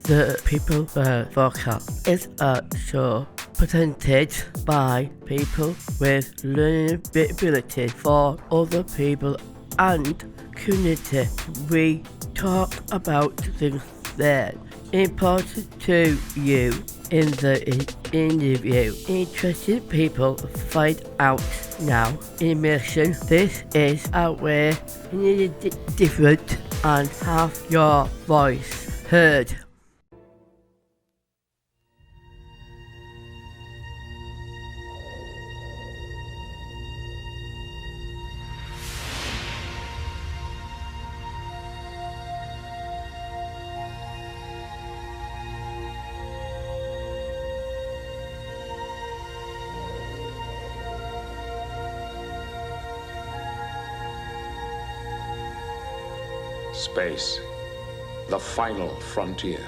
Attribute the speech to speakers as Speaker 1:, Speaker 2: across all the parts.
Speaker 1: The People Forecast is a show presented by people with learning ability for other people and community. We talk about things that are important to you in the interview. Interested people find out now. Immersion. This is a way different and have your voice heard.
Speaker 2: Space, the final frontier.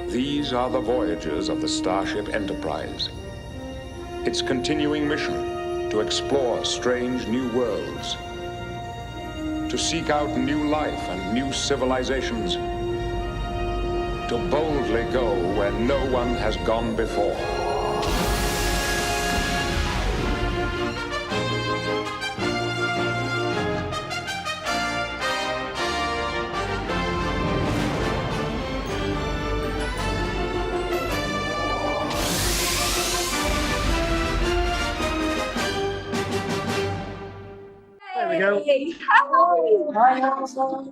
Speaker 2: These are the voyages of the Starship Enterprise. Its continuing mission to explore strange new worlds, to seek out new life and new civilizations, to boldly go where no one has gone before.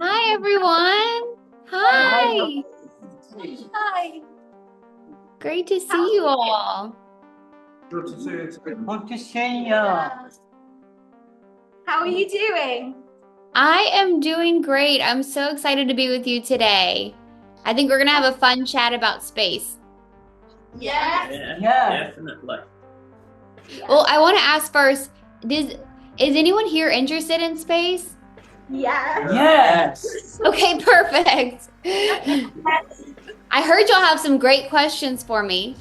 Speaker 3: Hi everyone. Hi.
Speaker 4: Hi.
Speaker 3: Great to see you all.
Speaker 5: Good to see you.
Speaker 6: Good to see you.
Speaker 4: How are you doing?
Speaker 3: I am doing great. I'm so excited to be with you today. I think we're going to have a fun chat about space.
Speaker 4: Yes.
Speaker 6: Yeah.
Speaker 5: Definitely.
Speaker 3: Well, I want to ask first, is anyone here interested in space?
Speaker 6: Yes.
Speaker 3: Okay, perfect. I heard y'all have some great questions for me.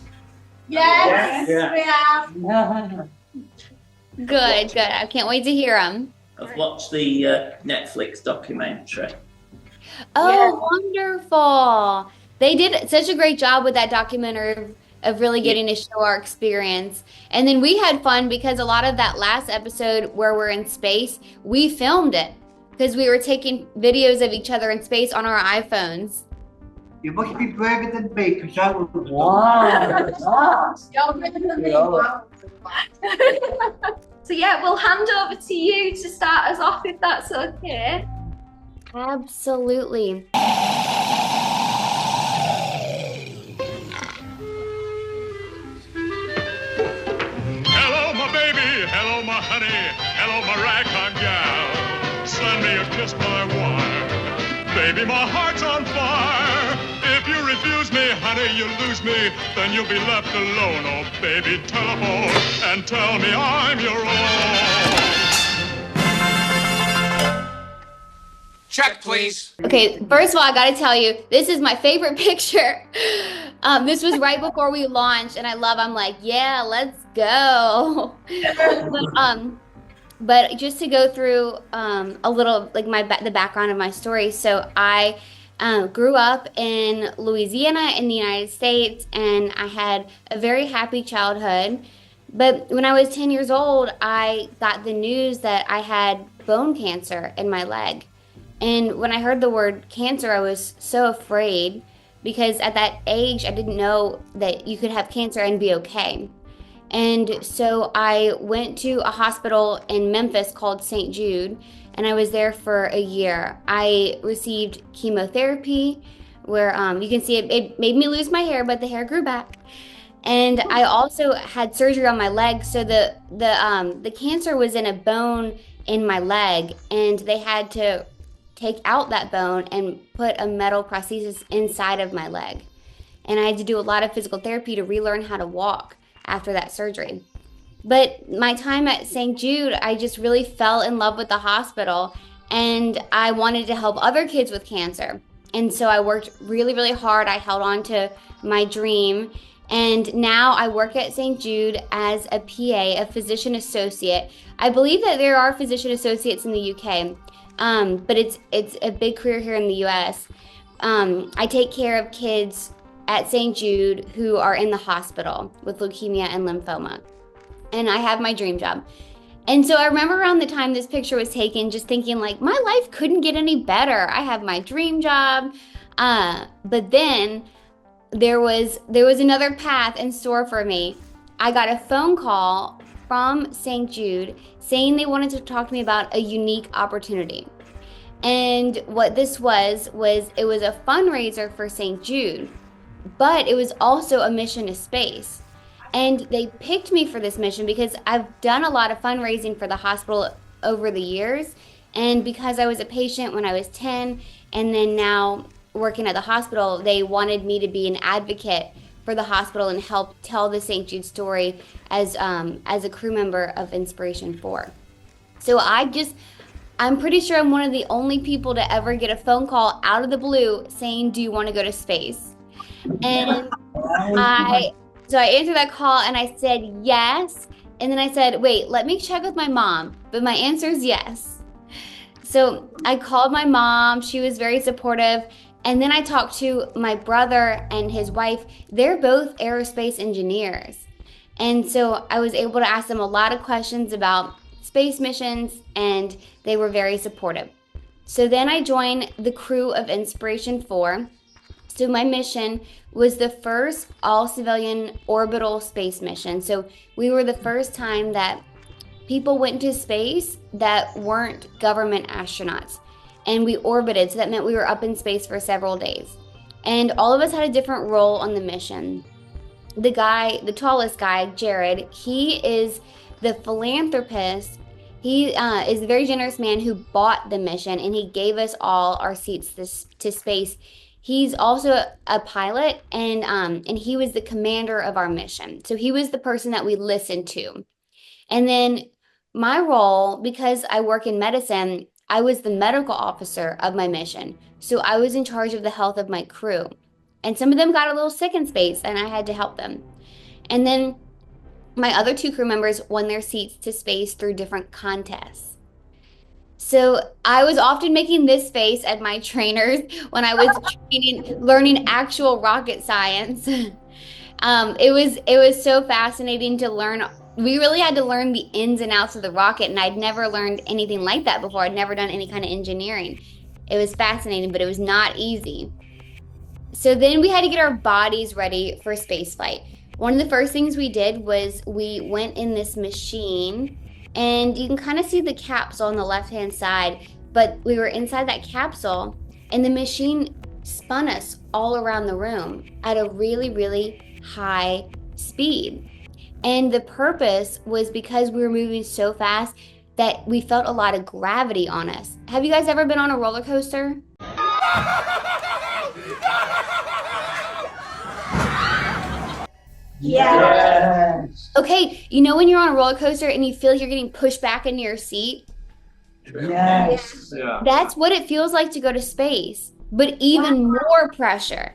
Speaker 4: Yes.
Speaker 5: Yeah.
Speaker 4: We have.
Speaker 3: Good. I can't wait to hear them.
Speaker 5: I've watched the Netflix documentary.
Speaker 3: Oh,
Speaker 4: Yeah.
Speaker 3: wonderful. They did such a great job with that documentary of really getting to show our experience. And then we had fun because a lot of that last episode where we're in space, we filmed it because we were taking videos of each other in space on our iPhones.
Speaker 6: You must be braver than me because I was. Wow.
Speaker 4: You're better than me.
Speaker 6: Yeah.
Speaker 4: So yeah, we'll hand over to you to start us off if that's okay.
Speaker 3: Absolutely.
Speaker 7: Hello, my baby. Hello, my honey. Hello, my ragtime gal. Send me a kiss by wire. Baby, my heart's on fire. If you refuse me, honey, you lose me. Then you'll be left alone. Oh, baby, telephone and tell me I'm your own.
Speaker 8: Check, please.
Speaker 3: Okay, first of all, I got to tell you, this is my favorite picture. This was right before we launched, and I'm like, yeah, let's go. But just to go through a little, like the background of my story. So I grew up in Louisiana in the United States, and I had a very happy childhood. But when I was 10 years old, I got the news that I had bone cancer in my leg. And when I heard the word cancer, I was so afraid because at that age, I didn't know that you could have cancer and be okay. And so I went to a hospital in Memphis called St. Jude, and I was there for a year. I received chemotherapy where you can see it made me lose my hair, but the hair grew back. And I also had surgery on my leg. So the cancer was in a bone in my leg, and they had to take out that bone and put a metal prosthesis inside of my leg. And I had to do a lot of physical therapy to relearn how to walk after that surgery. But my time at St. Jude, I just really fell in love with the hospital, and I wanted to help other kids with cancer. And so I worked really, really hard. I held on to my dream. And now I work at St. Jude as a PA, a physician associate. I believe that there are physician associates in the UK, but it's a big career here in the US. I take care of kids at St. Jude who are in the hospital with leukemia and lymphoma. And I have my dream job. And so I remember around the time this picture was taken, just thinking like, my life couldn't get any better. I have my dream job. But then there was another path in store for me. I got a phone call from St. Jude saying they wanted to talk to me about a unique opportunity. And what this was it was a fundraiser for St. Jude, but it was also a mission to space. And they picked me for this mission because I've done a lot of fundraising for the hospital over the years. And because I was a patient when I was 10, and then now working at the hospital, they wanted me to be an advocate for the hospital and help tell the St. Jude story as a crew member of Inspiration 4. So I'm pretty sure I'm one of the only people to ever get a phone call out of the blue saying, do you want to go to space? And I answered that call and I said yes. And then I said, wait, let me check with my mom. But my answer is yes. So I called my mom. She was very supportive. And then I talked to my brother and his wife. They're both aerospace engineers. And so I was able to ask them a lot of questions about space missions, and they were very supportive. So then I joined the crew of Inspiration 4. So my mission was the first all-civilian orbital space mission. So we were the first time that people went into space that weren't government astronauts. And we orbited, so that meant we were up in space for several days. And all of us had a different role on the mission. The tallest guy, Jared, he is the philanthropist. He is a very generous man who bought the mission, and he gave us all our seats to space. He's also a pilot, and he was the commander of our mission. So he was the person that we listened to. And then my role, because I work in medicine, I was the medical officer of my mission. So I was in charge of the health of my crew. And some of them got a little sick in space, and I had to help them. And then my other two crew members won their seats to space through different contests. So I was often making this face at my trainers when I was learning actual rocket science. It was so fascinating to learn. We really had to learn the ins and outs of the rocket, and I'd never learned anything like that before. I'd never done any kind of engineering. It was fascinating, but it was not easy. So then we had to get our bodies ready for spaceflight. One of the first things we did was we went in this machine, and you can kind of see the capsule on the left-hand side, but we were inside that capsule, and the machine spun us all around the room at a really, really high speed. And the purpose was because we were moving so fast that we felt a lot of gravity on us. Have you guys ever been on a roller coaster?
Speaker 6: Yes.
Speaker 3: Okay, you know when you're on a roller coaster and you feel like you're getting pushed back into your seat?
Speaker 6: Yes.
Speaker 5: Yeah.
Speaker 3: That's what it feels like to go to space, but even more pressure.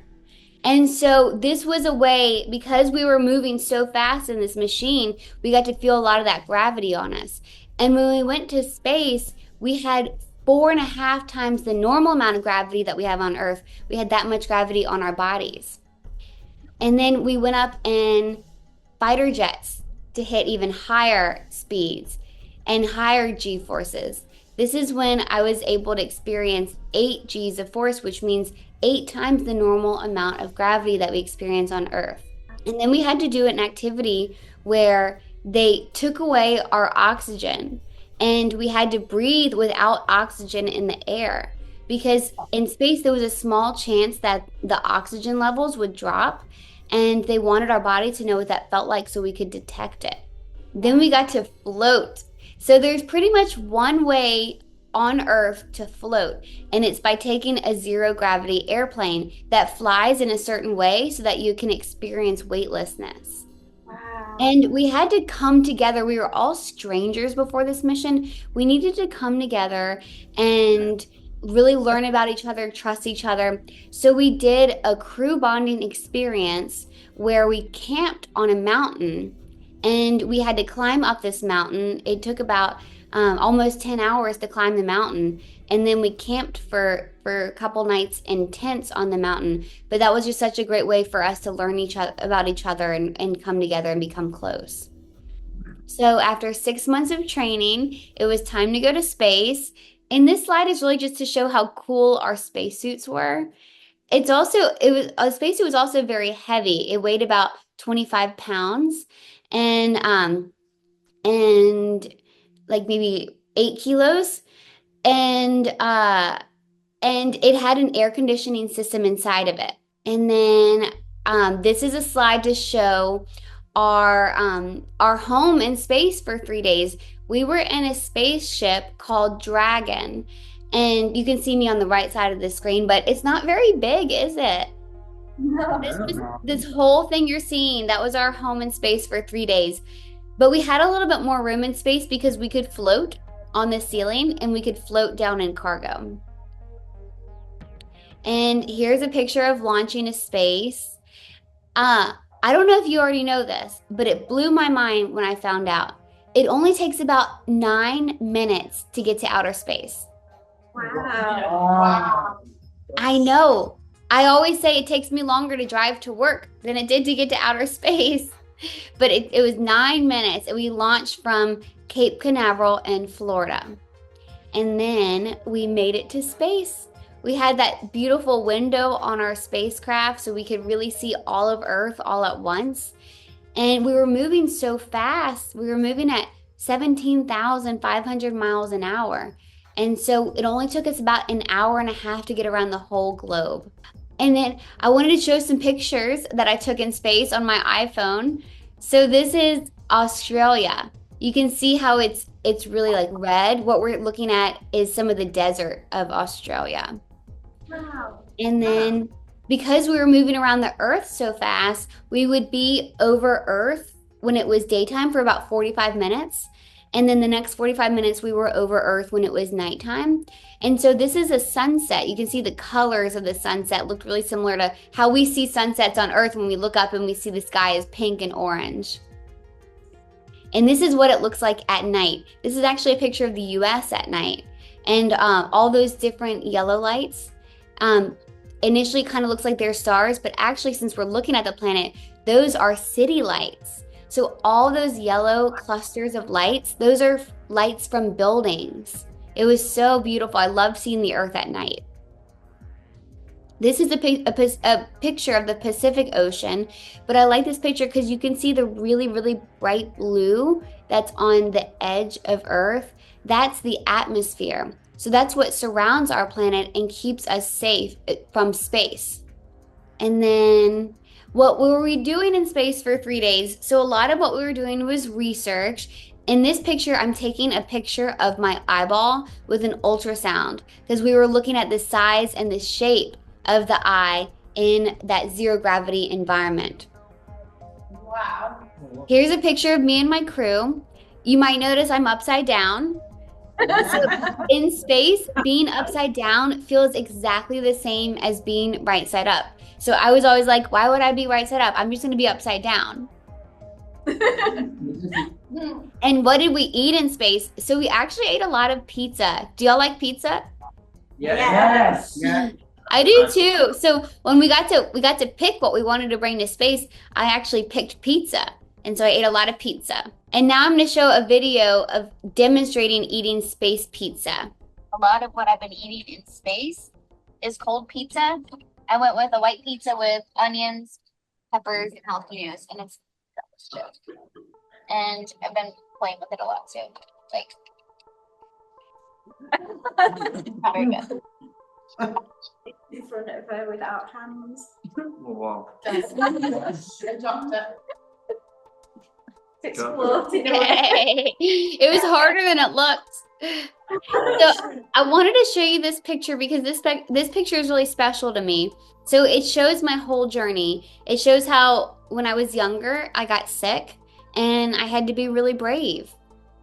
Speaker 3: And so this was a way, because we were moving so fast in this machine, we got to feel a lot of that gravity on us. And when we went to space, we had 4.5 times the normal amount of gravity that we have on Earth. We had that much gravity on our bodies. And then we went up in fighter jets to hit even higher speeds and higher G-forces. This is when I was able to experience 8 G's of force, which means 8 times the normal amount of gravity that we experience on Earth. And then we had to do an activity where they took away our oxygen, and we had to breathe without oxygen in the air, because in space there was a small chance that the oxygen levels would drop, and they wanted our body to know what that felt like so we could detect it. Then we got to float. So there's pretty much one way on Earth to float, and it's by taking a zero gravity airplane that flies in a certain way so that you can experience weightlessness.
Speaker 4: Wow.
Speaker 3: And we had to come together. We were all strangers before this mission. We needed to come together and really learn about each other, trust each other. So we did a crew bonding experience where we camped on a mountain, and we had to climb up this mountain. It took about almost 10 hours to climb the mountain. And then we camped for a couple nights in tents on the mountain. But that was just such a great way for us to learn about each other and come together and become close. So after 6 months of training, it was time to go to space. And this slide is really just to show how cool our spacesuits were. A spacesuit was also very heavy. It weighed about 25 pounds and like maybe 8 kilos. And it had an air conditioning system inside of it. And then this is a slide to show our home in space for 3 days. We were in a spaceship called Dragon, and you can see me on the right side of the screen, but it's not very big, is it? No. This whole thing you're seeing, that was our home in space for 3 days. But we had a little bit more room in space because we could float on the ceiling and we could float down in cargo. And here's a picture of launching to space. I don't know if you already know this, but it blew my mind when I found out. It only takes about 9 minutes to get to outer space.
Speaker 4: Wow.
Speaker 3: I know. I always say it takes me longer to drive to work than it did to get to outer space. But it was 9 minutes, and we launched from Cape Canaveral in Florida. And then we made it to space. We had that beautiful window on our spacecraft so we could really see all of Earth all at once. And we were moving so fast. We were moving at 17,500 miles an hour. And so it only took us about an hour and a half to get around the whole globe. And then I wanted to show some pictures that I took in space on my iPhone. So this is Australia. You can see how it's really like red. What we're looking at is some of the desert of Australia.
Speaker 4: Wow.
Speaker 3: And then because we were moving around the Earth so fast, we would be over Earth when it was daytime for about 45 minutes. And then the next 45 minutes, we were over Earth when it was nighttime. And so this is a sunset. You can see the colors of the sunset looked really similar to how we see sunsets on Earth when we look up and we see the sky is pink and orange. And this is what it looks like at night. This is actually a picture of the US at night. And all those different yellow lights initially kind of looks like they're stars, but actually since we're looking at the planet, those are city lights. So all those yellow clusters of lights, those are lights from buildings. It was so beautiful. I love seeing the Earth at night. This is a picture of the Pacific Ocean, but I like this picture because you can see the really, really bright blue that's on the edge of Earth. That's the atmosphere. So that's what surrounds our planet and keeps us safe from space. And then what were we doing in space for 3 days? So a lot of what we were doing was research. In this picture, I'm taking a picture of my eyeball with an ultrasound because we were looking at the size and the shape of the eye in that zero gravity environment.
Speaker 4: Wow.
Speaker 3: Here's a picture of me and my crew. You might notice I'm upside down. So in space, being upside down feels exactly the same as being right side up. So I was always like, why would I be right side up? I'm just going to be upside down. And what did we eat in space? So we actually ate a lot of pizza. Do y'all like pizza?
Speaker 6: Yes. Yes.
Speaker 3: I do too. So when we got to pick what we wanted to bring to space, I actually picked pizza. And so I ate a lot of pizza. And now I'm going to show a video of demonstrating eating space pizza.
Speaker 9: A lot of what I've been eating in space is cold pizza. I went with a white pizza with onions, peppers, and jalapenos, and it's delicious. And I've been playing with it a lot too. Like, not very good.
Speaker 4: You run it over without hands.
Speaker 6: Oh, wow.
Speaker 4: It's floating away.
Speaker 3: Yay. It was harder than it looked. So I wanted to show you this picture because this picture is really special to me. So it shows my whole journey. It shows how when I was younger, I got sick and I had to be really brave.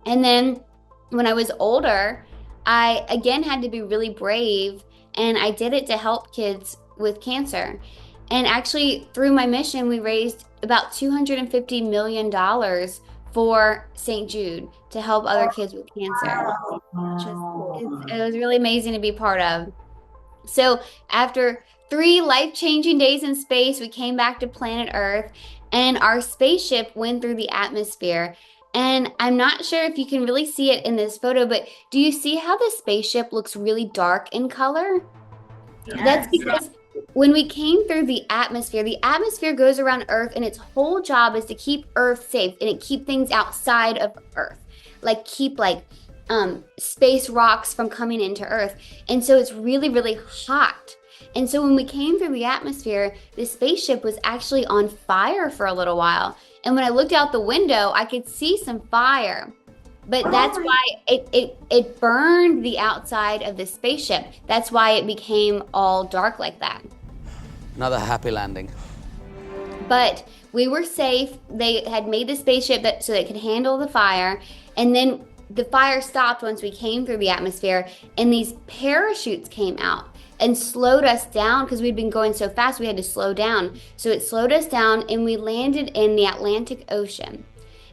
Speaker 3: And then when I was older, I again had to be really brave, and I did it to help kids with cancer. And actually through my mission, we raised about $250 million for St. Jude to help other kids with cancer. It was really amazing to be part of. So after 3 life-changing days in space, we came back to planet Earth, and our spaceship went through the atmosphere. And I'm not sure if you can really see it in this photo, but do you see how the spaceship looks really dark in color?
Speaker 4: Yes.
Speaker 3: That's because when we came through the atmosphere goes around Earth, and its whole job is to keep Earth safe, and it keep things outside of Earth, like keep space rocks from coming into Earth. And so it's really, really hot. And so when we came through the atmosphere, the spaceship was actually on fire for a little while. And when I looked out the window, I could see some fire. But that's why it burned the outside of the spaceship. That's why it became all dark like that.
Speaker 10: Another happy landing.
Speaker 3: But we were safe. They had made the spaceship so that it could handle the fire. And then the fire stopped once we came through the atmosphere, and these parachutes came out and slowed us down because we'd been going so fast we had to slow down. So it slowed us down, and we landed in the Atlantic Ocean.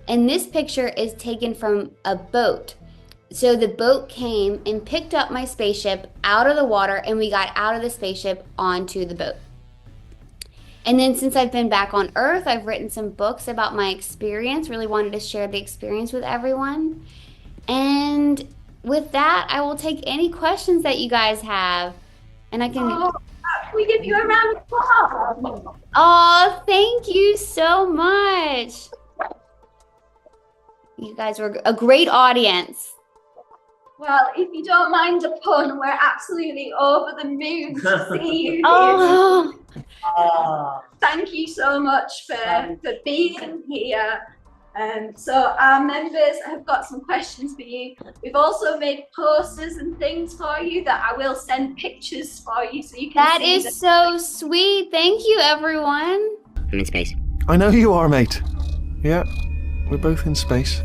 Speaker 3: And this picture is taken from a boat. So the boat came and picked up my spaceship out of the water, and we got out of the spaceship onto the boat. And then since I've been back on Earth, I've written some books about my experience, really wanted to share the experience with everyone. And with that, I will take any questions that you guys have. And I can...
Speaker 4: Can we give you a round of applause?
Speaker 3: Oh, thank you so much. You guys were a great audience.
Speaker 4: Well, if you don't mind a pun, we're absolutely over the moon to see you here.
Speaker 3: Oh.
Speaker 4: Thank you so much for being here. So our members have got some questions for you. We've also made posters and things for you that I will send pictures for you so you can
Speaker 3: That
Speaker 4: see
Speaker 3: is
Speaker 4: them.
Speaker 3: so sweet. Thank you, everyone.
Speaker 11: I'm in space.
Speaker 12: I know you are, mate. Yeah, we're both in space.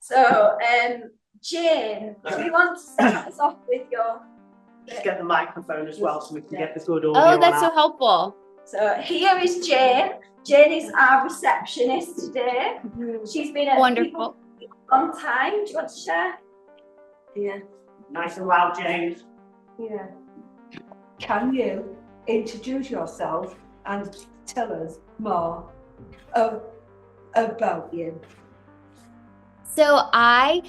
Speaker 4: So, Jane, do you want to start us off with your...
Speaker 6: Just get the microphone as well so we can get the good audio.
Speaker 3: Oh, that's so helpful.
Speaker 4: So here is Jane. Jane is our receptionist today. She's been at
Speaker 3: Wonderful.
Speaker 4: a long time. Do you want to share?
Speaker 6: Yeah. Nice and loud, James.
Speaker 13: Yeah. Can you introduce yourself and tell us more about you?
Speaker 3: So I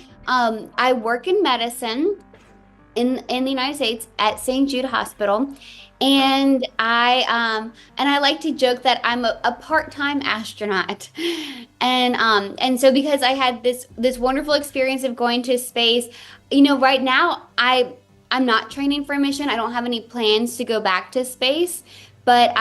Speaker 3: work in medicine in the United States at St. Jude Hospital, and I like to joke that I'm a part-time astronaut, and so because I had this wonderful experience of going to space, right now I'm not training for a mission. I don't have any plans to go back to space, but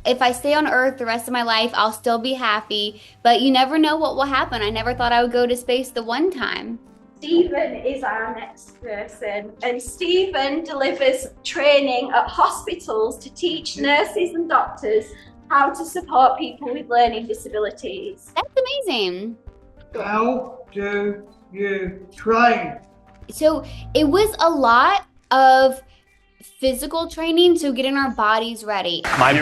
Speaker 3: if I stay on Earth the rest of my life, I'll still be happy. But you never know what will happen. I never thought I would go to space the one time.
Speaker 4: Stephen is our next person, and Stephen delivers training at hospitals to teach nurses and doctors how to support people with learning disabilities.
Speaker 3: That's amazing.
Speaker 6: How do you train?
Speaker 3: So it was a lot of physical training, so getting our bodies ready.
Speaker 14: My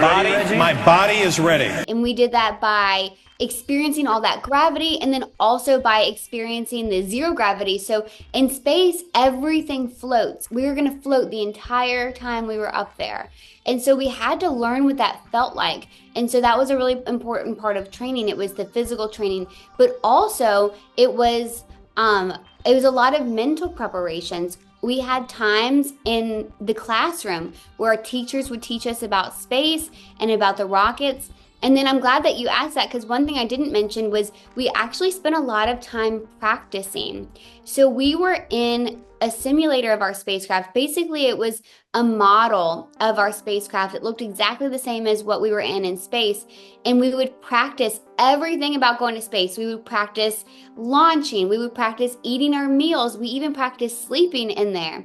Speaker 14: body is ready.
Speaker 3: And we did that by experiencing all that gravity, and then also by experiencing the zero gravity. So in space, everything floats. We were going to float the entire time we were up there. And so we had to learn what that felt like. And so that was a really important part of training. It was the physical training, but also it was a lot of mental preparations. We had times in the classroom where our teachers would teach us about space and about the rockets. And then I'm glad that you asked that, because one thing I didn't mention was we actually spent a lot of time practicing. So we were in a simulator of our spacecraft. Basically, it was a model of our spacecraft. It looked exactly the same as what we were in space. And we would practice everything about going to space. We would practice launching. We would practice eating our meals. We even practiced sleeping in there.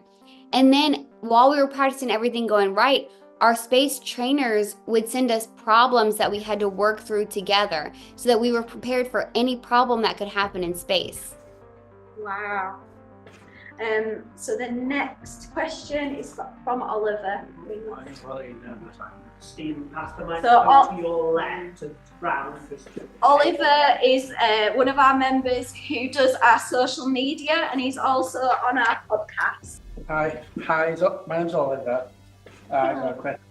Speaker 3: And then while we were practicing everything going right, our space trainers would send us problems that we had to work through together so that we were prepared for any problem that could happen in space.
Speaker 4: Wow. So the next question is from Oliver.
Speaker 11: Stephen, pass the mic
Speaker 4: So,
Speaker 11: to your left and round.
Speaker 4: Oliver is one of our members who does our social media, and he's also on our podcast.
Speaker 15: Hi, my name's Oliver. I got a question.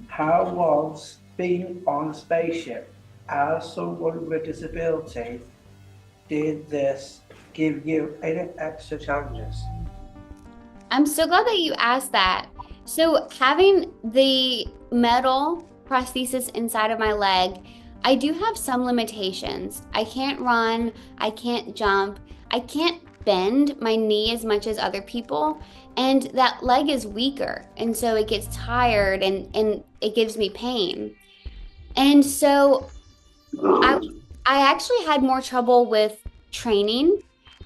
Speaker 15: How was being on a spaceship as someone with disability? Did this give you any extra challenges?
Speaker 3: I'm so glad that you asked that. So having the metal prosthesis inside of my leg, I do have some limitations. I can't run, I can't jump, I can't bend my knee as much as other people, and that leg is weaker, and so it gets tired and it gives me pain. And so I actually had more trouble with training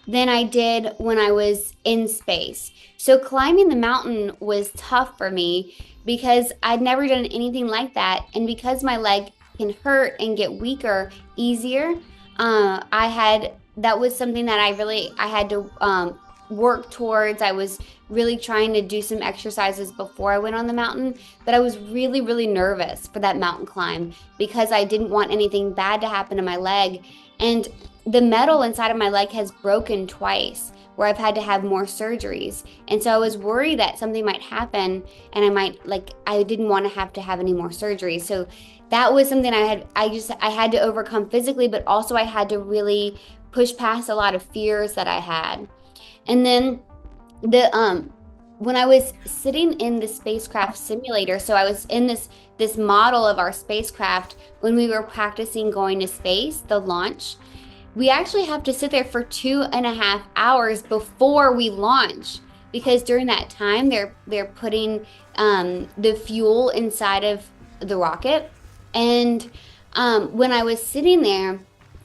Speaker 3: than I did when I was in space. So climbing the mountain was tough for me because I'd never done anything like that. And because my leg can hurt and get weaker easier, that was something that I had to work towards. I was really trying to do some exercises before I went on the mountain, but I was really, really nervous for that mountain climb because I didn't want anything bad to happen to my leg. And the metal inside of my leg has broken twice, where I've had to have more surgeries. And so I was worried that something might happen and I didn't want to have any more surgeries. So that was something I had to overcome physically, but also I had to really push past a lot of fears that I had. And then when I was sitting in the spacecraft simulator, so I was in this model of our spacecraft when we were practicing going to space, the launch. We actually have to sit there for 2.5 hours before we launch, because during that time they're putting the fuel inside of the rocket. And when I was sitting there,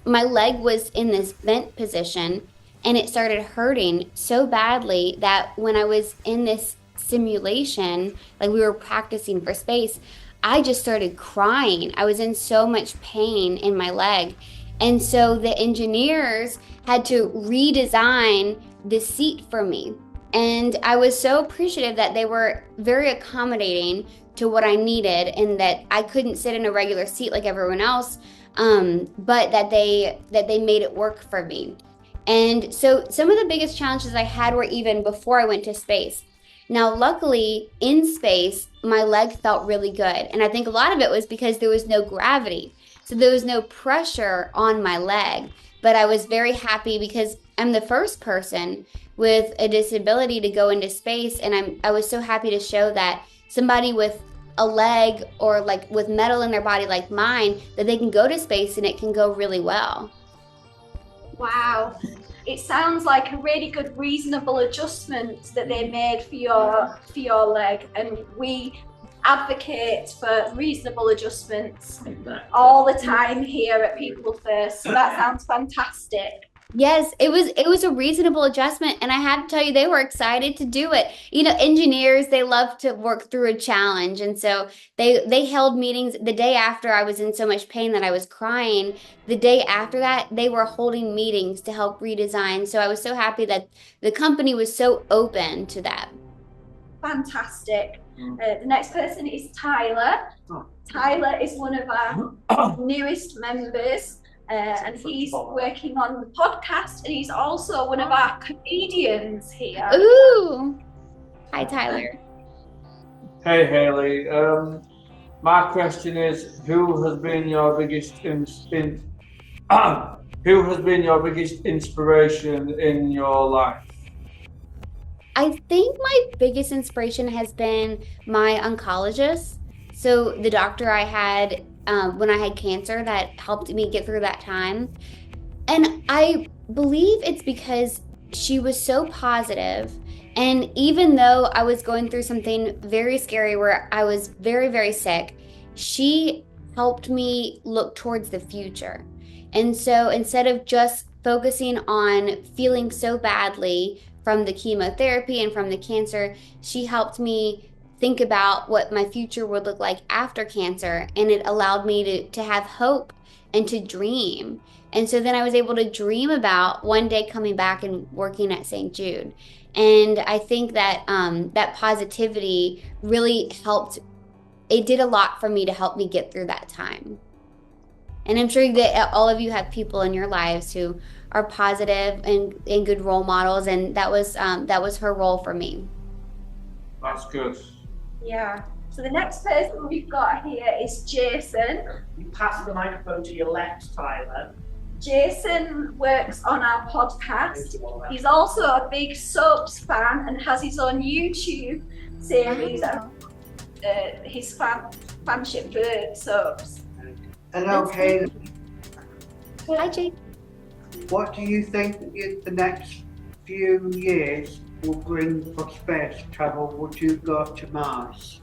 Speaker 3: my leg was in this bent position, and it started hurting so badly that when I was in this simulation, like we were practicing for space, I just started crying. I was in so much pain in my leg. And so the engineers had to redesign the seat for me. And I was so appreciative that they were very accommodating to what I needed, and that I couldn't sit in a regular seat like everyone else, but that they made it work for me. And so some of the biggest challenges I had were even before I went to space. Now, luckily, in space, my leg felt really good. And I think a lot of it was because there was no gravity. So there was no pressure on my leg. But I was very happy because I'm the first person with a disability to go into space. And I was so happy to show that somebody with a leg or like with metal in their body like mine, that they can go to space and it can go really well.
Speaker 4: Wow. It sounds like a really good, reasonable adjustment that they made for your leg, and we advocate for reasonable adjustments all the time here at People First. So that sounds fantastic.
Speaker 3: Yes, it was a reasonable adjustment, and I have to tell you, they were excited to do it. You know, engineers, they love to work through a challenge, and so they held meetings the day after I was in so much pain that I was crying. The day after that, they were holding meetings to help redesign. So I was so happy that the company was so open to that.
Speaker 4: Fantastic. The next person is Tyler. Tyler is one of our newest members. And he's working on the podcast, and he's also one of our comedians here.
Speaker 3: Ooh! Hi, Tyler.
Speaker 16: Hey, Hayley. My question is, who has been your biggest inspiration in your life?
Speaker 3: I think my biggest inspiration has been my oncologist. So the doctor I had when I had cancer, that helped me get through that time. And I believe it's because she was so positive. And even though I was going through something very scary where I was very, very sick, she helped me look towards the future. And so instead of just focusing on feeling so badly from the chemotherapy and from the cancer, she helped me think about what my future would look like after cancer, and it allowed me to have hope and to dream. And so then I was able to dream about one day coming back and working at St. Jude. And I think that that positivity really helped. It did a lot for me to help me get through that time. And I'm sure that all of you have people in your lives who are positive and good role models. And that was her role for me.
Speaker 16: That's good.
Speaker 4: Yeah. So the next person we've got here is Jason.
Speaker 11: You pass the microphone to your left, Tyler.
Speaker 4: Jason works on our podcast. He's also a big soaps fan and has his own YouTube series. His fanship for soaps.
Speaker 6: Hello, Hayley.
Speaker 3: Hi, Jake.
Speaker 6: What do you think the next few years will bring for space travel? Would you go to Mars?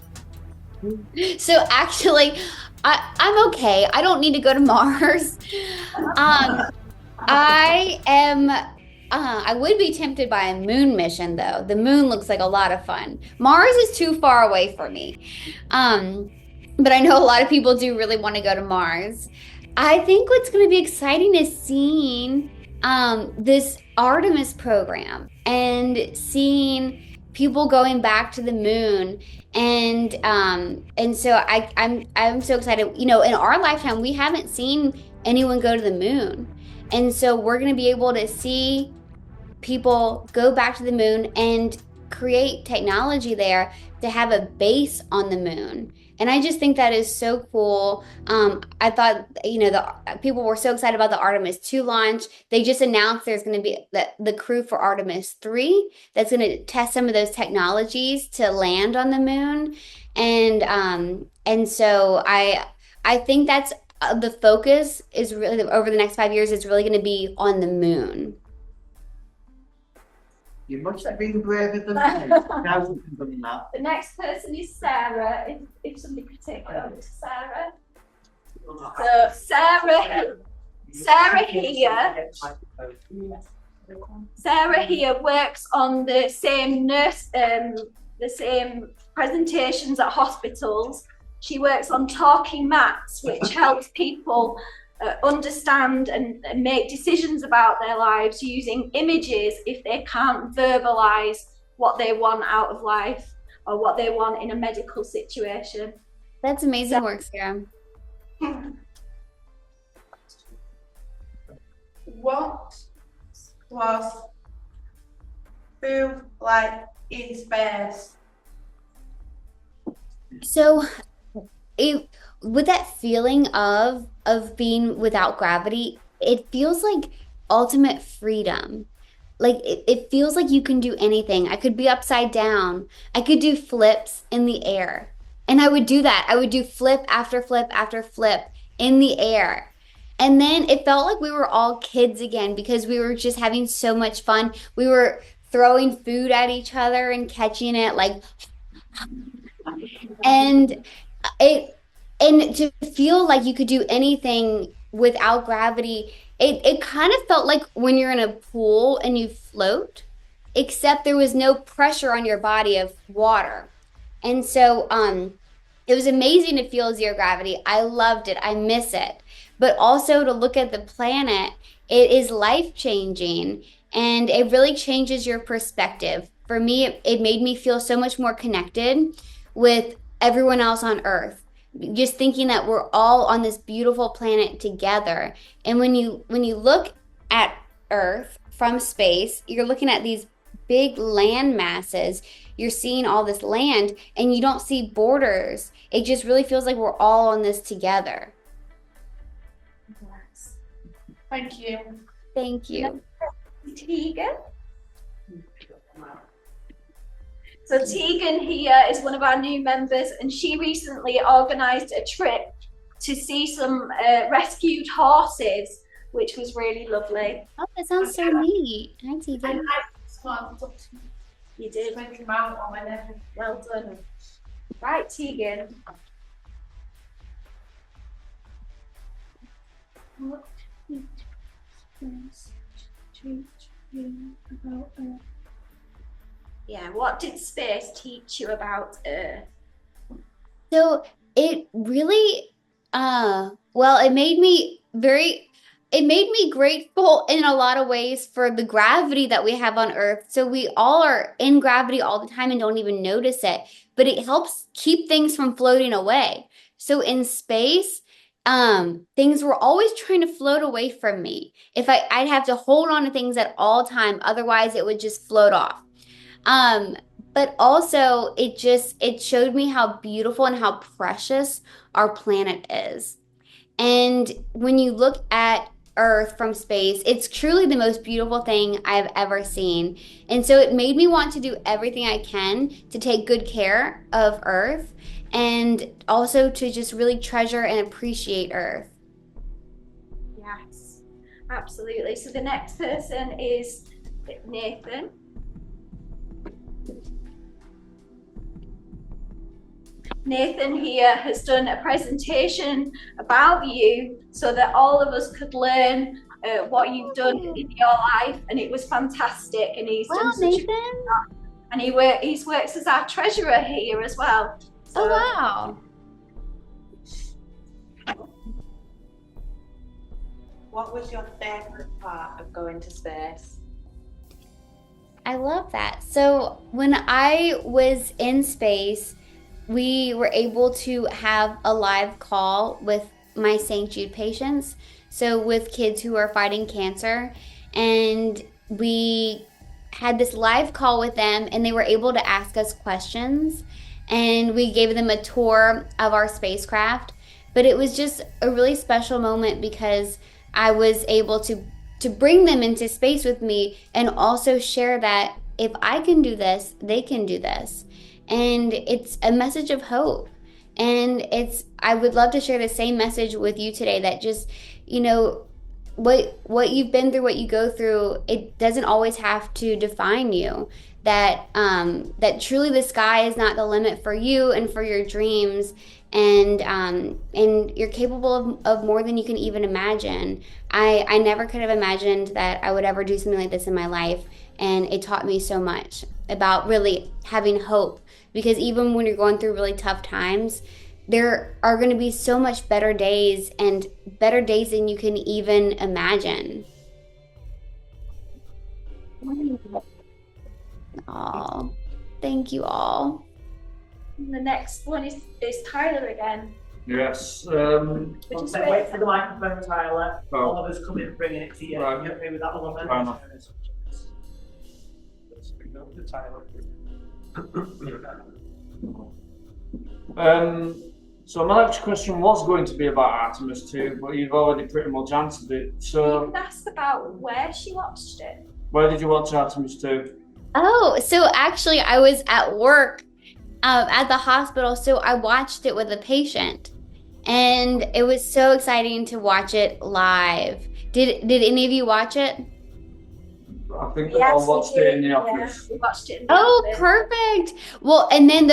Speaker 3: So actually, I'm okay. I don't need to go to Mars. I would be tempted by a moon mission though. The moon looks like a lot of fun. Mars is too far away for me. But I know a lot of people do really want to go to Mars. I think what's going to be exciting is seeing this Artemis program and seeing people going back to the moon. And so I'm so excited. You know, in our lifetime, we haven't seen anyone go to the moon. And so we're going to be able to see people go back to the moon and create technology there to have a base on the moon. And I just think that is so cool. I thought, you know, the people were so excited about the Artemis 2 launch. They just announced there's going to be the crew for Artemis 3 that's going to test some of those technologies to land on the moon. And so I think that's the focus is really over the next 5 years is really going to be on the moon.
Speaker 6: You must have been braver than me.
Speaker 4: The next person is Sarah. If somebody could take it over to Sarah. So Sarah here works on the same the same presentations at hospitals. She works on talking mats, which helps people understand and make decisions about their lives using images if they can't verbalize what they want out of life or what they want in a medical situation.
Speaker 3: That's amazing work, Sarah.
Speaker 17: What was food like in space?
Speaker 3: So with that feeling of being without gravity, it feels like ultimate freedom. Like it feels like you can do anything. I could be upside down. I could do flips in the air. And I would do that. I would do flip after flip after flip in the air. And then it felt like we were all kids again because we were just having so much fun. We were throwing food at each other and catching it like and to feel like you could do anything without gravity, it kind of felt like when you're in a pool and you float, except there was no pressure on your body of water. And so it was amazing to feel zero gravity. I loved it. I miss it. But also to look at the planet, it is life-changing and it really changes your perspective. For me, it made me feel so much more connected with everyone else on Earth. Just thinking that we're all on this beautiful planet together. And when you look at Earth from space, you're looking at these big land masses. You're seeing all this land and you don't see borders. It just really feels like we're all on this together.
Speaker 17: Thank you.
Speaker 3: Thank you.
Speaker 4: Tegan. So Tegan here is one of our new members and she recently organised a trip to see some rescued horses, which was really lovely.
Speaker 3: Oh, that sounds so neat. Hi, Tegan.
Speaker 4: You did. Well done. Right, Tegan.
Speaker 17: What did space teach you about Earth?
Speaker 4: Yeah, what did space teach you about Earth?
Speaker 3: So it really Well, it made me grateful in a lot of ways for the gravity that we have on Earth. So we all are in gravity all the time and don't even notice it, but it helps keep things from floating away. So in space, things were always trying to float away from me. I'd have to hold on to things at all time, otherwise it would just float off. But also it showed me how beautiful and how precious our planet is. And when you look at Earth from space, it's truly the most beautiful thing I've ever seen. And so it made me want to do everything I can to take good care of Earth and also to just really treasure and appreciate Earth.
Speaker 4: Yes, absolutely. So the next person is Nathan. Nathan here has done a presentation about you so that all of us could learn what you've done in your life, and it was fantastic. And he's done such
Speaker 3: Nathan.
Speaker 4: a good job. And he works as our treasurer here as well. So,
Speaker 3: oh, wow.
Speaker 18: What was your favorite part of going to space?
Speaker 3: I love that. So when I was in space, we were able to have a live call with my St. Jude patients, so with kids who are fighting cancer, and we had this live call with them, and they were able to ask us questions, and we gave them a tour of our spacecraft. But it was just a really special moment because I was able to bring them into space with me and also share that if I can do this, they can do this. And it's a message of hope. And I would love to share the same message with you today, that just, what you've been through, what you go through, it doesn't always have to define you. That truly the sky is not the limit for you and for your dreams. And you're capable of more than you can even imagine. I never could have imagined that I would ever do something like this in my life. And it taught me so much about really having hope, because even when you're going through really tough times, there are going to be so much better days, and better days than you can even imagine. Oh, thank you all.
Speaker 4: And the next one is Tyler again.
Speaker 16: Yes.
Speaker 11: Wait for the microphone, Tyler.
Speaker 16: Oh.
Speaker 11: Oliver's coming, bringing it to you.
Speaker 16: Right.
Speaker 11: You agree with that, Oliver?
Speaker 16: Fair enough.
Speaker 11: Tyler.
Speaker 16: So my next question was going to be about Artemis 2, but you've already pretty much answered it. So
Speaker 4: You asked about where she watched it.
Speaker 16: where did you watch Artemis 2?
Speaker 3: Oh, so actually I was at work at the hospital, so I watched it with a patient. And it was so exciting to watch it live. Did any of you watch it?
Speaker 16: I think we all watched it in the office.
Speaker 4: We watched it in the
Speaker 3: Oh,
Speaker 4: office.
Speaker 3: perfect. Well, and then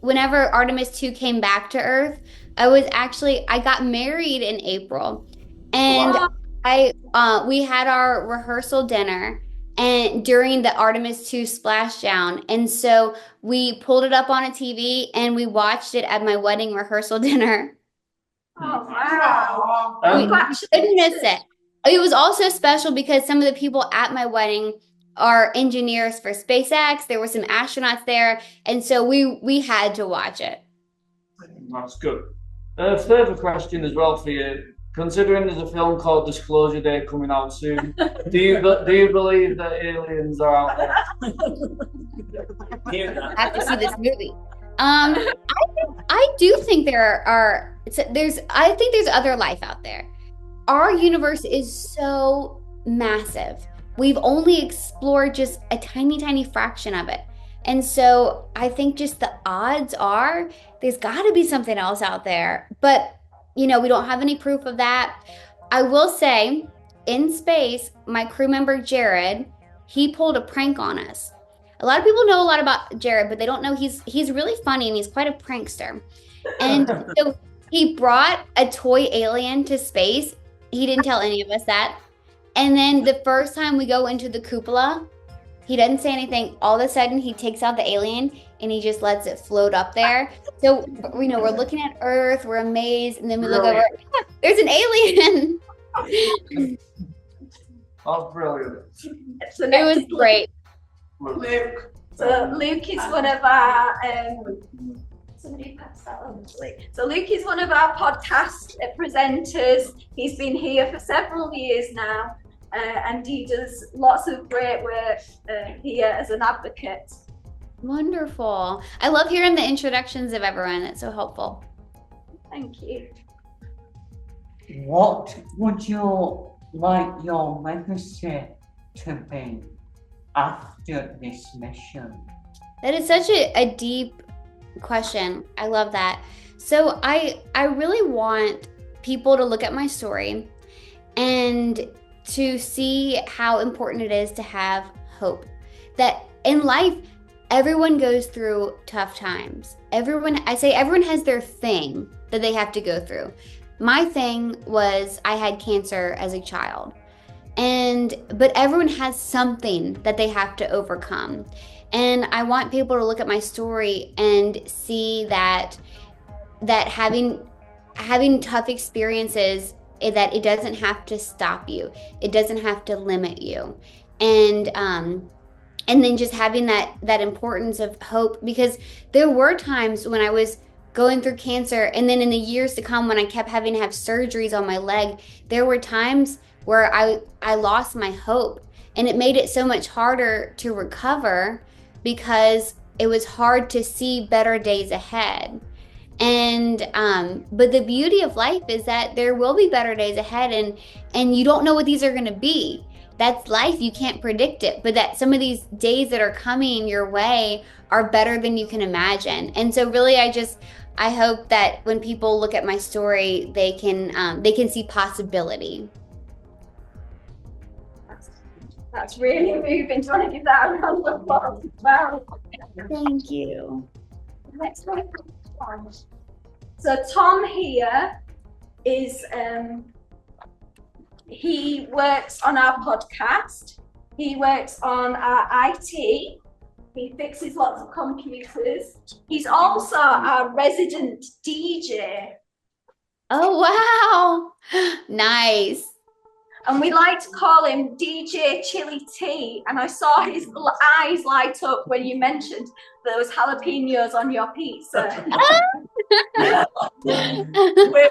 Speaker 3: whenever Artemis 2 came back to Earth, I got married in April. And
Speaker 4: Wow.
Speaker 3: we had our rehearsal dinner and during the Artemis 2 splashdown. And so we pulled it up on a TV and we watched it at my wedding rehearsal dinner.
Speaker 4: Oh, wow.
Speaker 3: We couldn't miss it. It was also special because some of the people at my wedding are engineers for SpaceX. There were some astronauts there, and so we had to watch it.
Speaker 16: That's good. Further question as well for you. Considering there's a film called Disclosure Day coming out soon, do you believe that aliens are out there?
Speaker 3: I have to see this movie. I do think there's other life out there. Our universe is so massive. We've only explored just a tiny, tiny fraction of it. And so I think just the odds are there's got to be something else out there. But, we don't have any proof of that. I will say, in space, my crew member, Jared, he pulled a prank on us. A lot of people know a lot about Jared, but they don't know he's really funny and he's quite a prankster. And so he brought a toy alien to space. He didn't tell any of us that. And then the first time we go into the cupola, he doesn't say anything. All of a sudden, he takes out the alien and he just lets it float up there. So, you know, we're looking at Earth, we're amazed, and then we look over, there's an alien.
Speaker 16: Oh, brilliant.
Speaker 4: So
Speaker 3: It was great.
Speaker 4: Luke. So Luke is one of our somebody pass that on. So Luke is one of our podcast presenters. He's been here for several years now, and he does lots of great work here as an advocate.
Speaker 3: Wonderful. I love hearing the introductions of everyone. It's so helpful.
Speaker 4: Thank you.
Speaker 19: What would you like your legacy to be after this mission?
Speaker 3: That is such a deep question. I love that. So I really want people to look at my story and to see how important it is to have hope. That in life, everyone goes through tough times. Everyone has their thing that they have to go through. My thing was I had cancer as a child. But everyone has something that they have to overcome. And I want people to look at my story and see that having tough experiences, that it doesn't have to stop you. It doesn't have to limit you. And then just having that importance of hope, because there were times when I was going through cancer, and then in the years to come when I kept having to have surgeries on my leg, there were times where I lost my hope, and it made it so much harder to recover because it was hard to see better days ahead. And but the beauty of life is that there will be better days ahead, and you don't know what these are going to be. That's life. You can't predict it, but that some of these days that are coming your way are better than you can imagine. And so really I hope that when people look at my story, they can see possibility.
Speaker 4: That's really moving. Do you want to give that a round of applause as well?
Speaker 3: Thank you.
Speaker 4: Next one. So Tom here is he works on our podcast. He works on our IT. He fixes lots of computers. He's also our resident DJ.
Speaker 3: Oh wow, nice.
Speaker 4: And we like to call him DJ Chili T. And I saw his eyes light up when you mentioned those jalapenos on your pizza. we're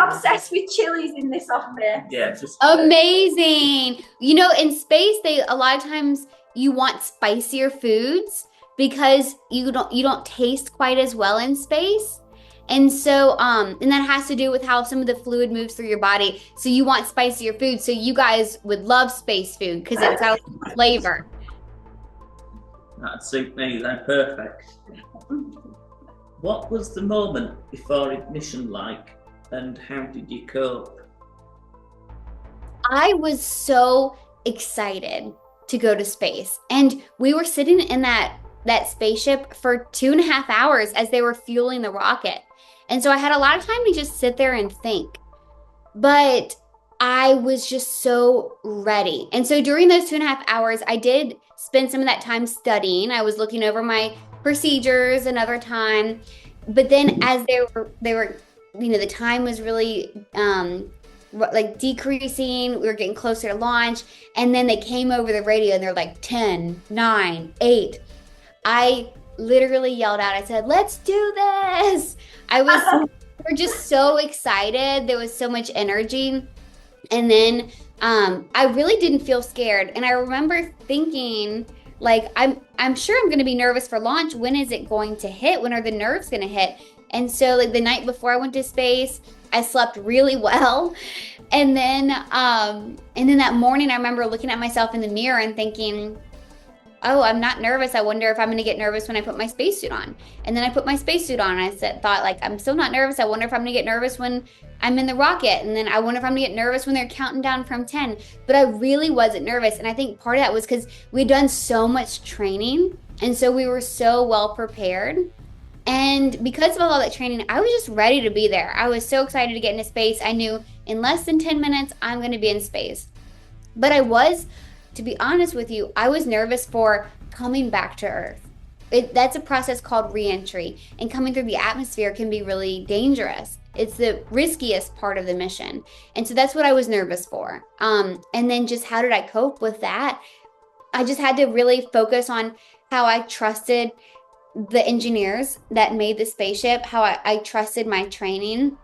Speaker 4: obsessed with chilies in this office.
Speaker 5: Yeah, just
Speaker 3: amazing. You know, in space, a lot of times you want spicier foods because you don't taste quite as well in space. And so, and that has to do with how some of the fluid moves through your body. So you want spicier food. So you guys would love space food because it's got flavor.
Speaker 5: That'd suit me, then perfect. What was the moment before ignition like, and how did you cope?
Speaker 3: I was so excited to go to space. And we were sitting in that spaceship for 2.5 hours as they were fueling the rocket. And so I had a lot of time to just sit there and think. But I was just so ready. And so during those 2.5 hours, I did spend some of that time studying. I was looking over my procedures another time. But then as they were, you know, the time was really like decreasing. We were getting closer to launch. And then they came over the radio and they're like 10, 9, 8. I literally yelled out, I said, let's do this. We're just so excited. There was so much energy. And then I really didn't feel scared. And I remember thinking, like, I'm sure I'm going to be nervous for launch. When is it going to hit? When are the nerves going to hit? And so like the night before I went to space, I slept really well. And then that morning I remember looking at myself in the mirror and thinking, oh, I'm not nervous. I wonder if I'm going to get nervous when I put my spacesuit on. And then I put my spacesuit on and I thought, like, I'm still not nervous. I wonder if I'm going to get nervous when I'm in the rocket. And then I wonder if I'm going to get nervous when they're counting down from 10. But I really wasn't nervous. And I think part of that was because we'd done so much training. And so we were so well prepared. And because of all that training, I was just ready to be there. I was so excited to get into space. I knew in less than 10 minutes, I'm going to be in space. But to be honest with you, I was nervous for coming back to Earth. that's a process called re-entry, and coming through the atmosphere can be really dangerous. It's the riskiest part of the mission. And so that's what I was nervous for. And then just how did I cope with that? I just had to really focus on how I trusted the engineers that made the spaceship, how I trusted my training.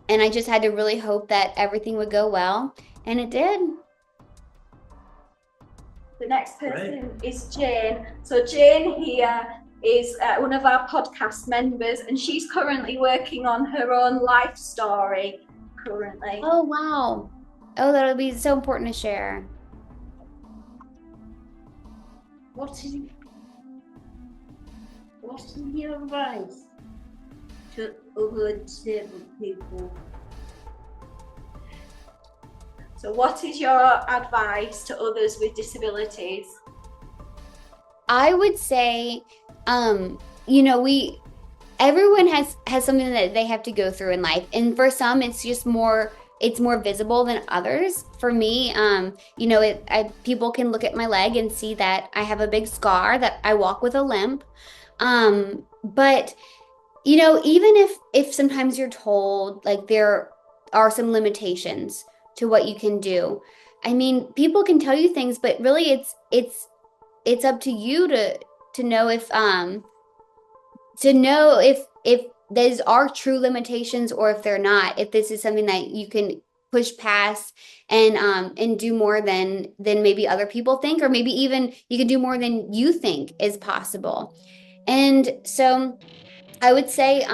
Speaker 3: And I just had to really hope that everything would go well. And it did.
Speaker 4: The next person is Jane. So Jane here is one of our podcast members, and she's currently working on her own life story currently.
Speaker 3: Oh, wow. Oh, that'll be so important to share.
Speaker 20: What is your advice to other disabled people?
Speaker 4: So what is your advice to others with disabilities?
Speaker 3: I would say, you know, everyone has something that they have to go through in life. And for some, it's just more visible than others. For me, you know, people can look at my leg and see that I have a big scar, that I walk with a limp. But, you know, even if sometimes you're told like there are some limitations to what you can do. I mean, people can tell you things, but really it's up to you to know if these are true limitations or if they're not, if this is something that you can push past and do more than maybe other people think, or maybe even you can do more than you think is possible. And so I would say,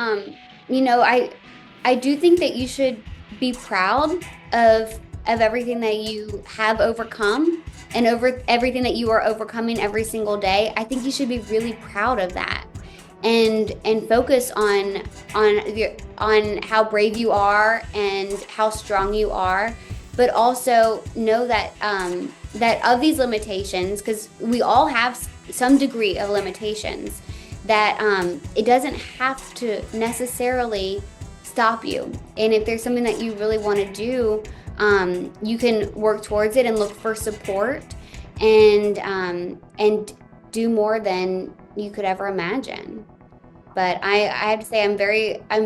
Speaker 3: you know, I do think that you should be proud of everything that you have overcome and over everything that you are overcoming every single day. I think you should be really proud of that and focus on how brave you are and how strong you are, but also know that that of these limitations, because we all have some degree of limitations, that it doesn't have to necessarily stop you. And if there's something that you really want to do, you can work towards it and look for support and do more than you could ever imagine. But I have to say I'm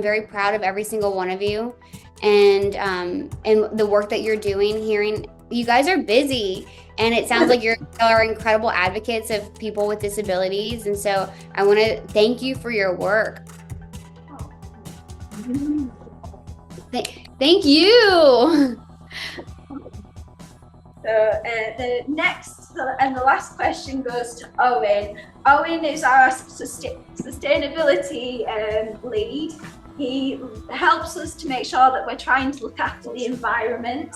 Speaker 3: very proud of every single one of you and the work that you're doing. Hearing you guys are busy, and it sounds like you are incredible advocates of people with disabilities, and so I want to thank you for your work. Thank you.
Speaker 4: So the next and the last question goes to Owen. Owen is our sustainability lead. He helps us to make sure that we're trying to look after the environment.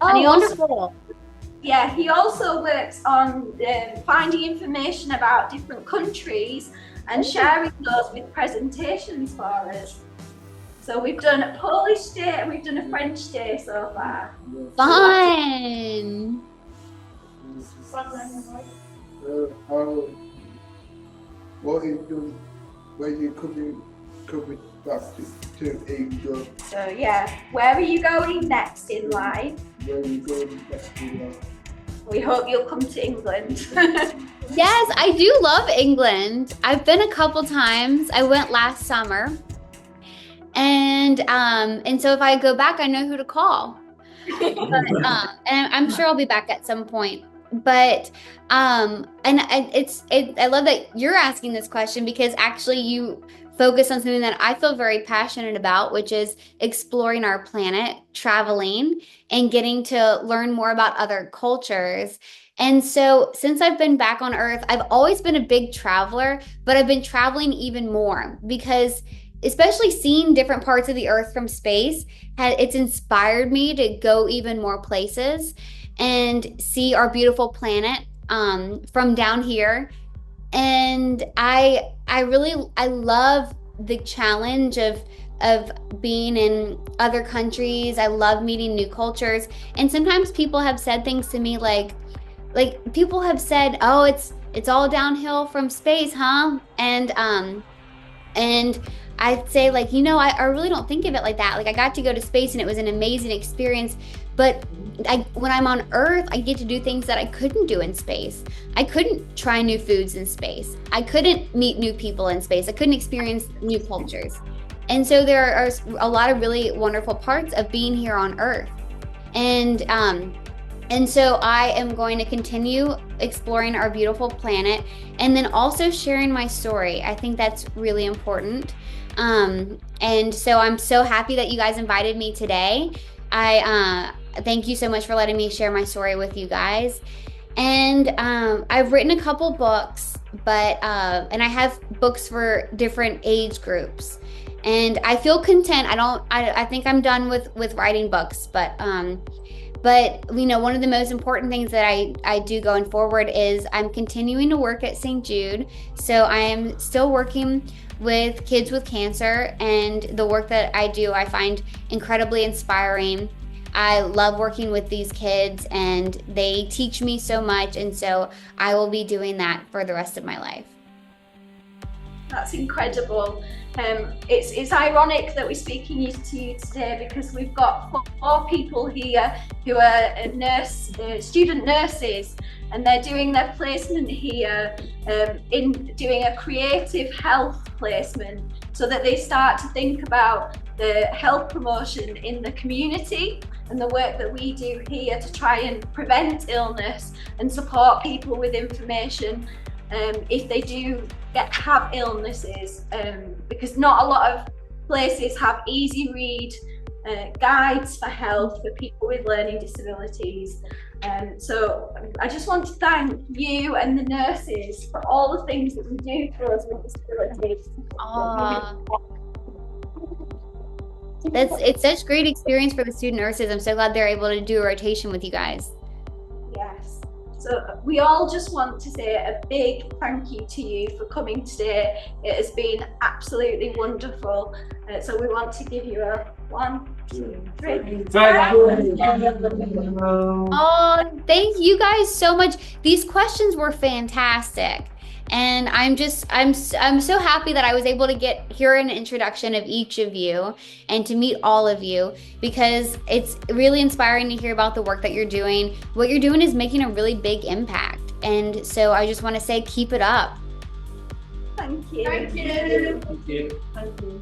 Speaker 3: Oh,
Speaker 4: and he
Speaker 3: wonderful.
Speaker 4: He also works on finding information about different countries and sharing those with presentations for us. So we've done a Polish day and we've done a French day so far.
Speaker 3: Fun.
Speaker 21: What is done when you're coming back to England?
Speaker 4: So where are you going next in life?
Speaker 21: Where are you going next in life?
Speaker 4: We hope you'll come to England.
Speaker 3: Yes, I do love England. I've been a couple times. I went last summer. And so if I go back, I know who to call. But, and I'm sure I'll be back at some point. But I love that you're asking this question, because actually you focus on something that I feel very passionate about, which is exploring our planet, traveling, and getting to learn more about other cultures. And so since I've been back on Earth, I've always been a big traveler, but I've been traveling even more because especially seeing different parts of the Earth from space, it's inspired me to go even more places and see our beautiful planet from down here. And I love the challenge of being in other countries. I love meeting new cultures. And sometimes people have said things to me like people have said, "Oh, it's all downhill from space, huh?" And And I'd say, like, you know, I really don't think of it like that. Like, I got to go to space and it was an amazing experience, but when I'm on Earth, I get to do things that I couldn't do in space. I couldn't try new foods in space. I couldn't meet new people in space. I couldn't experience new cultures. And so there are a lot of really wonderful parts of being here on Earth. And so I am going to continue exploring our beautiful planet and then also sharing my story. I think that's really important. And so I'm so happy that you guys invited me today. I thank you so much for letting me share my story with you guys. And I've written a couple books, but and I have books for different age groups. And I feel content. I think I'm done with writing books, but you know, one of the most important things that I do going forward is I'm continuing to work at St. Jude. So I am still working with kids with cancer, and the work that I do, I find incredibly inspiring. I love working with these kids and they teach me so much, and so I will be doing that for the rest of my life.
Speaker 4: That's incredible. It's ironic that we're speaking to you today because we've got four people here who are student nurses, and they're doing their placement here in doing a creative health placement, so that they start to think about the health promotion in the community and the work that we do here to try and prevent illness and support people with information if they do have illnesses, because not a lot of places have easy read guides for health for people with learning disabilities. So I just want to thank you and the nurses for all the things that you do for us with disabilities.
Speaker 3: It's such great experience for the student nurses. I'm so glad they're able to do a rotation with you guys.
Speaker 4: Yes. So we all just want to say a big thank you to you for coming today. It has been absolutely wonderful. So we want to give you a 1, 2, 3.
Speaker 3: Oh, thank you guys so much. These questions were fantastic. And I'm so happy that I was able to hear an introduction of each of you and to meet all of you, because it's really inspiring to hear about the work that you're doing. What you're doing is making a really big impact. And so I just want to say, keep it up.
Speaker 4: Thank you.
Speaker 5: Thank you. Thank you.
Speaker 4: Thank you.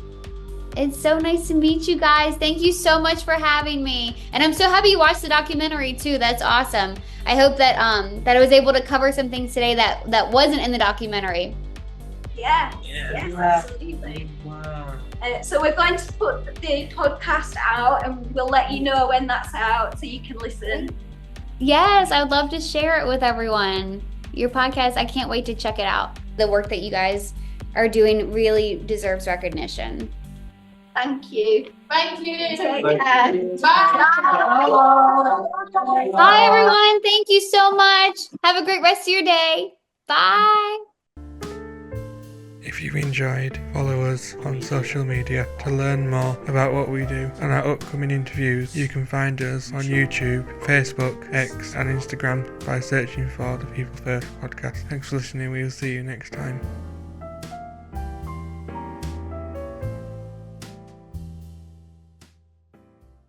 Speaker 3: It's so nice to meet you guys. Thank you so much for having me. And I'm so happy you watched the documentary too. That's awesome. I hope that that I was able to cover some things today that wasn't in the documentary.
Speaker 4: Yes, absolutely.
Speaker 19: Wow.
Speaker 4: So we're going to put the podcast out and we'll let you know when that's out so you can listen.
Speaker 3: Yes, I would love to share it with everyone. Your podcast, I can't wait to check it out. The work that you guys are doing really deserves recognition.
Speaker 4: Thank you.
Speaker 17: Thank you.
Speaker 4: Take care.
Speaker 17: Bye.
Speaker 3: Bye, everyone. Thank you so much. Have a great rest of your day. Bye.
Speaker 12: If you enjoyed, follow us on social media to learn more about what we do and our upcoming interviews. You can find us on YouTube, Facebook, X and Instagram by searching for the People First podcast. Thanks for listening. We'll see you next time.